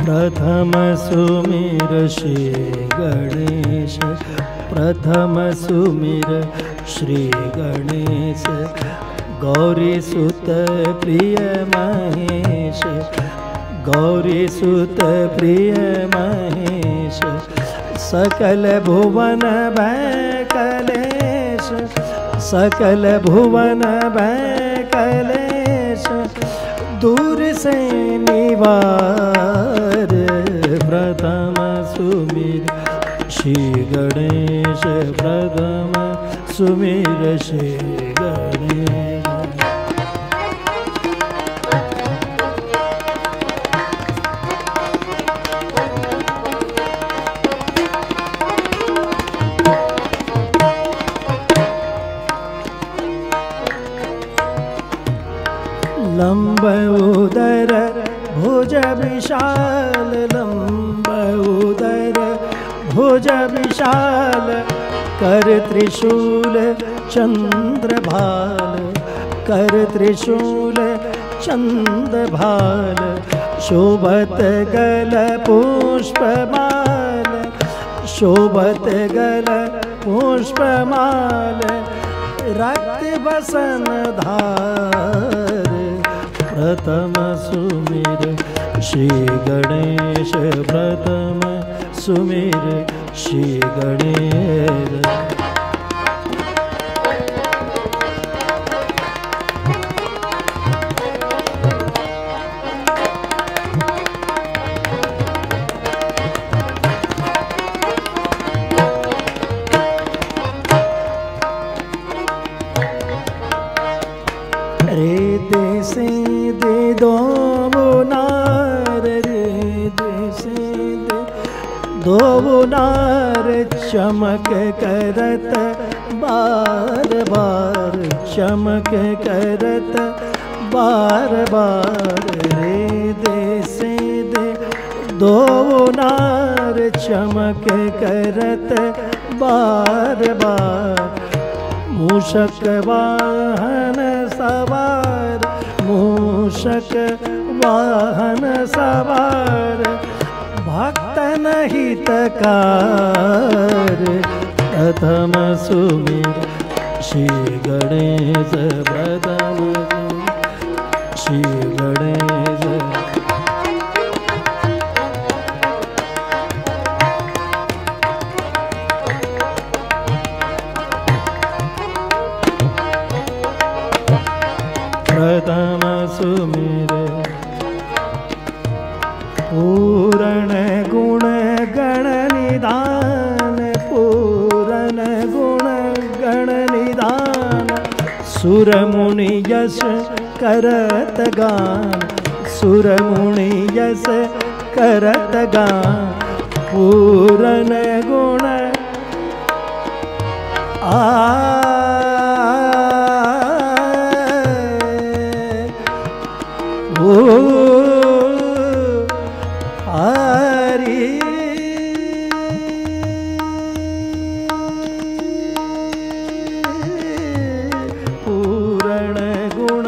प्रथम सुमिर श्री गणेश, प्रथम सुमिर श्री गणेश। गौरी सुत प्रिय महेश, गौरी सुत प्रिय महेश। सकल भुवन भय कलेश, सकल भुवन भय कलेश। दूर से निवार, प्रथम सुमिर श्री गणेश, प्रथम सुमिर श्री गणेश। लंब उदर भुज विशाल, लंब उदर भुज विशाल। कर त्रिशूल चंद्रभाल, कर त्रिशूल चंद्रभाल। शोभत गल पुष्पमाल, शोभत गल पुष्पमाल। रक्त बसन धार, प्रथम सुमिर श्री गणेश, प्रथम सुमिर श्री गणेश। रे दे से दे दो नार, रे दे से दे दो नार। चमक करत बार बार, चमक करत बार बार। रे दे से दे दो नार, चमक करत बार बार। मूषक वाहन सवार, मूषक वाहन सवार। भक्तन हितकार, प्रथम सुमिर श्री गणेश, प्रथम श्री गणेश। प्रथम सुमिर पूरण गुण गण निधान, पूरण गुण गण निधान। सुर मुनि यश करत गान, सुर मुनि यश करत गान। पूरण गुण पूरण गुण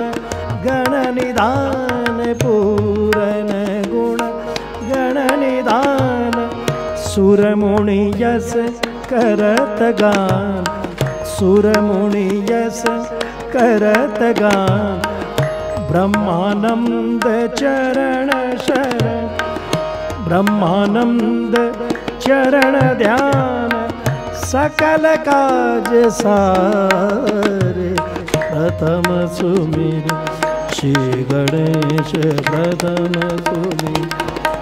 गण निधान, पूरण गुण गण निधान। सुर मुनि यश करत गान, सुर मुनि यश करत गान। ब्रह्मानंद चरण शरण, ब्रह्मानंद चरण ध्यान। सकल काज सारे, प्रथम सुमिर श्री गणेश, प्रथम सुमिर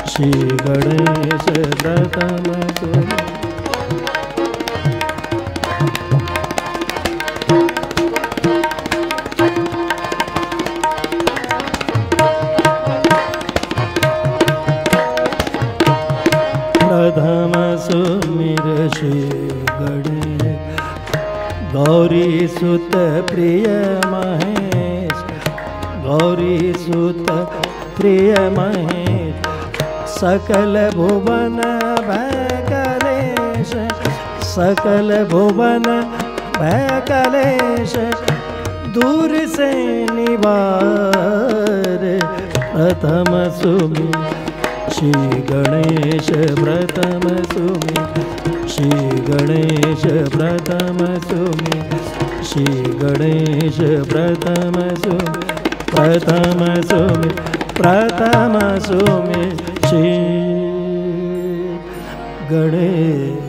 श्री गणेश, प्रथम सुमिर। प्रथम सुमिर श्री गणेश। गौरी सुत प्रिय महेश, गौरी सुत प्रिय महेश। सकल भुवन भय कलेश, सकल भुवन भय कलेश। दूर से निवार, प्रथम सुमिर श्री गणेश प्रथम सुमि श्री गणेश प्रथम सुमि श्री गणेश प्रथम सुमि प्रथम सुमि प्रथम सुमि श्री गणेश